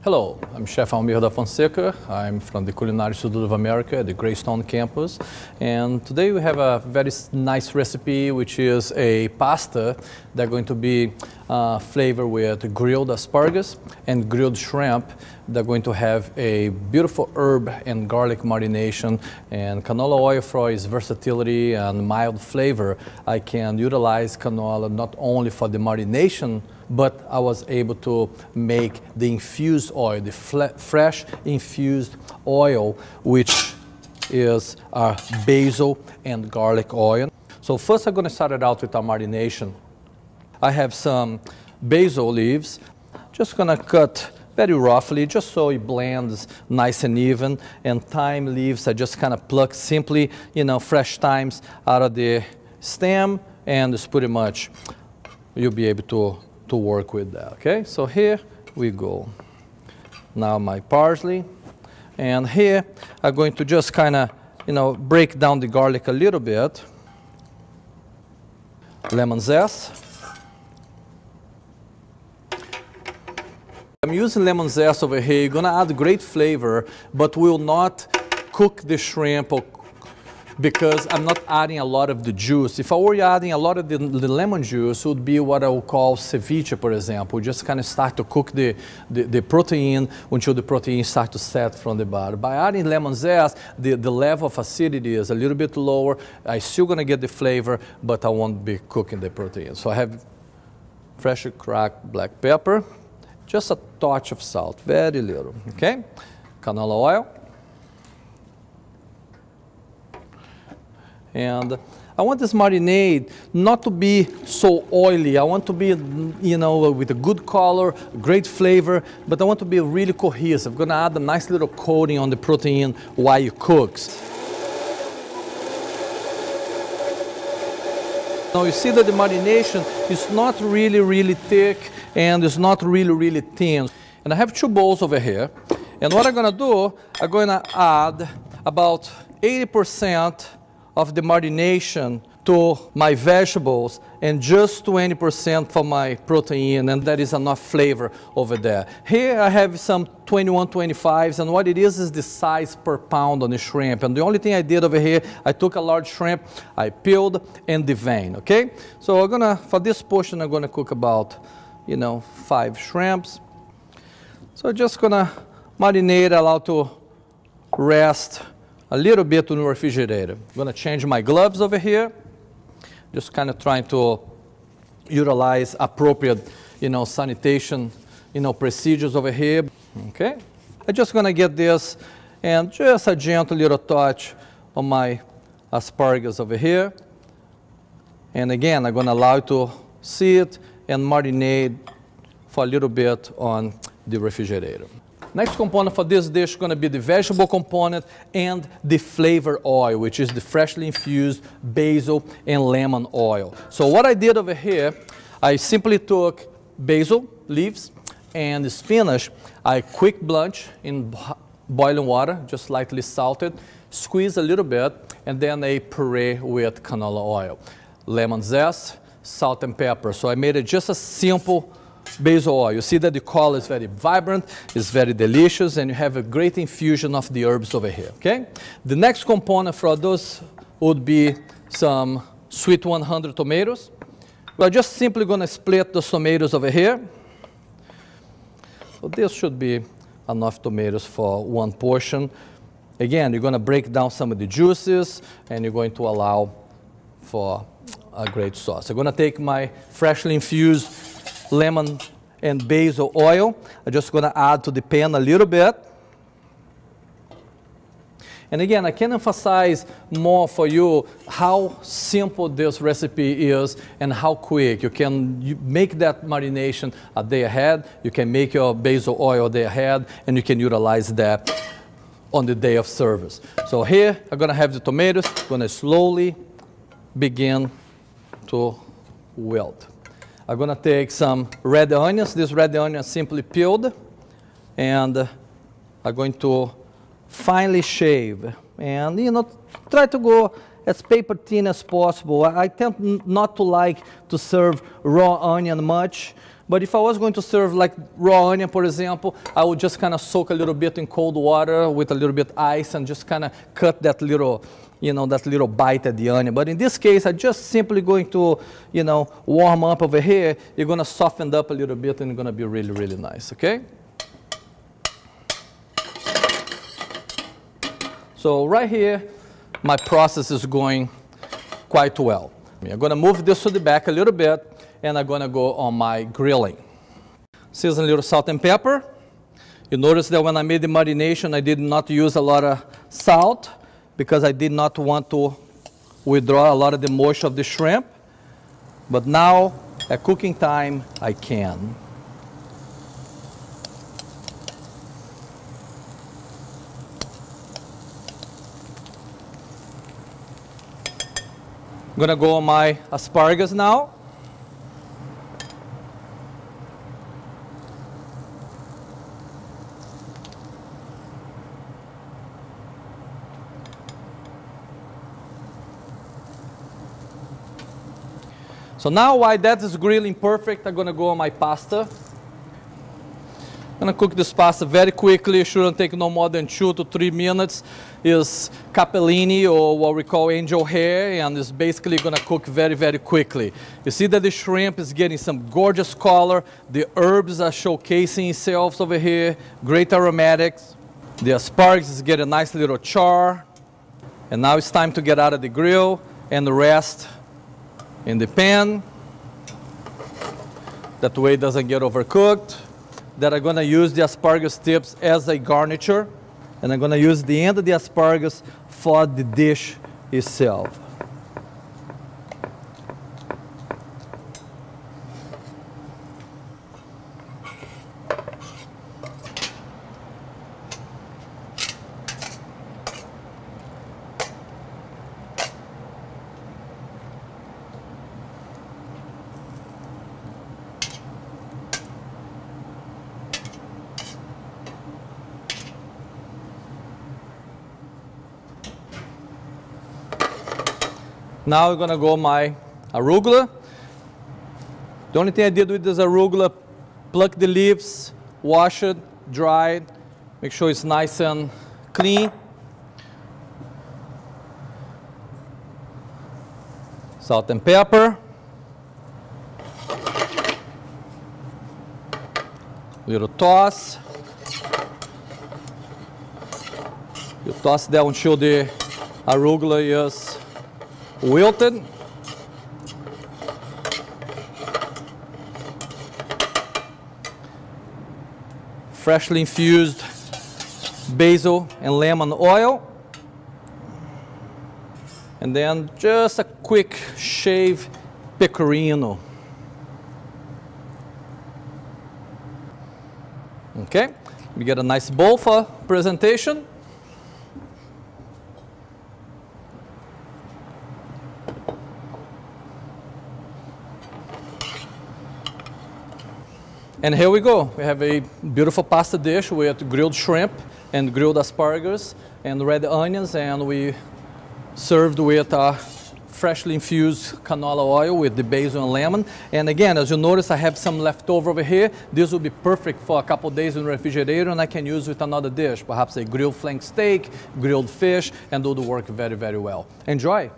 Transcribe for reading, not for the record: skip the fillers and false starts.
Hello, I'm Chef Almir da Fonseca. I'm from the Culinary Institute of America at the Greystone campus. And today we have a very nice recipe, which is a pasta that's going to be flavored with grilled asparagus and grilled shrimp. They're going to have a beautiful herb and garlic marination, and canola oil for its versatility and mild flavor. I can utilize canola not only for the marination, but I was able to make the infused oil, the fresh infused oil, which is our basil and garlic oil. So first I'm going to start it out with our marination. I have some basil leaves, just going to cut very roughly, just so it blends nice and even. And thyme leaves, I just kind of pluck simply, fresh thymes out of the stem, and it's pretty much, you'll be able to work with that, okay? So here we go. Now my parsley, and here I'm going to just kind of, break down the garlic a little bit. Lemon zest. I'm using lemon zest over here. You're gonna add great flavor, but will not cook the shrimp because I'm not adding a lot of the juice. If I were adding a lot of the lemon juice, it would be what I would call ceviche, for example. Just kind of start to cook the protein until the protein starts to set from the bottom. By adding lemon zest, the level of acidity is a little bit lower. I'm still gonna get the flavor, but I won't be cooking the protein. So I have freshly cracked black pepper, just a touch of salt, very little, okay? Canola oil. And I want this marinade not to be so oily. I want to be, with a good color, great flavor, but I want to be really cohesive. I'm gonna add a nice little coating on the protein while it cooks. Now you see that the marination is not really, really thick, and it's not really, really thin. And I have two bowls over here. And what I'm gonna do, I'm gonna add about 80% of the marination to my vegetables and just 20% for my protein, and that is enough flavor over there. Here I have some 21-25s, and what it is the size per pound on the shrimp. And the only thing I did over here, I took a large shrimp, I peeled and deveined, okay? So for this portion, I'm gonna cook about, 5 shrimps. So I'm just gonna marinate, allow to rest a little bit in the refrigerator. I'm gonna change my gloves over here. Just kind of trying to utilize appropriate, sanitation, procedures over here. Okay. I'm just gonna get this and just a gentle little touch on my asparagus over here. And again, I'm gonna allow it to sit and marinate for a little bit on the refrigerator. Next component for this dish is going to be the vegetable component and the flavor oil, which is the freshly infused basil and lemon oil. So what I did over here, I simply took basil leaves and the spinach. I quick blanch in boiling water, just lightly salted, squeeze a little bit, and then I puree with canola oil. Lemon zest, salt and pepper. So I made it just a simple basil oil. You see that the color is very vibrant, it's very delicious, and you have a great infusion of the herbs over here, okay? The next component for those would be some sweet 100 tomatoes. We're just simply gonna split those tomatoes over here. So this should be enough tomatoes for one portion. Again, you're gonna break down some of the juices, and you're going to allow for a great sauce. I'm gonna take my freshly infused lemon and basil oil. I'm just gonna add to the pan a little bit. And again, I can emphasize more for you how simple this recipe is and how quick. You can make that marination a day ahead. You can make your basil oil a day ahead, and you can utilize that on the day of service. So here, I'm gonna have the tomatoes, gonna slowly begin to wilt. I'm gonna take some red onions. This red onion is simply peeled, and I'm going to finely shave. And try to go as paper thin as possible. I tend not to like to serve raw onion much, But if I was going to serve like raw onion, for example, I would just kind of soak a little bit in cold water with a little bit ice and just kind of cut that little, that little bite at the onion. But in this case, I'm just simply going to, warm up over here. You're going to soften up a little bit and it's going to be really, really nice, okay? So right here, my process is going quite well. I'm going to move this to the back a little bit, and I'm going to go on my grilling. Season a little salt and pepper. You notice that when I made the marination, I did not use a lot of salt because I did not want to withdraw a lot of the moisture of the shrimp. But now, at cooking time, I can. I'm going to go on my asparagus now. So now while that is grilling perfect, I'm going to go on my pasta. I'm going to cook this pasta very quickly. It shouldn't take no more than 2 to 3 minutes. It's capellini, or what we call angel hair, and it's basically going to cook very, very quickly. You see that the shrimp is getting some gorgeous color. The herbs are showcasing themselves over here. Great aromatics. The asparagus is getting a nice little char. And now it's time to get out of the grill and rest in the pan. That way it doesn't get overcooked. That I'm going to use the asparagus tips as a garniture. And I'm going to use the end of the asparagus for the dish itself. Now we're going to go my arugula. The only thing I did with this arugula, pluck the leaves, wash it, dry it, make sure it's nice and clean. Salt and pepper. Little toss. You toss that until the arugula is wilted. Freshly infused basil and lemon oil. And then just a quick shave pecorino. Okay, we get a nice bowl for presentation. And here we go. We have a beautiful pasta dish with grilled shrimp and grilled asparagus and red onions, and we served with a freshly infused canola oil with the basil and lemon. And again, as you notice, I have some left over here. This will be perfect for a couple days in the refrigerator, and I can use with another dish, perhaps a grilled flank steak, grilled fish, and do the work very, very well. Enjoy!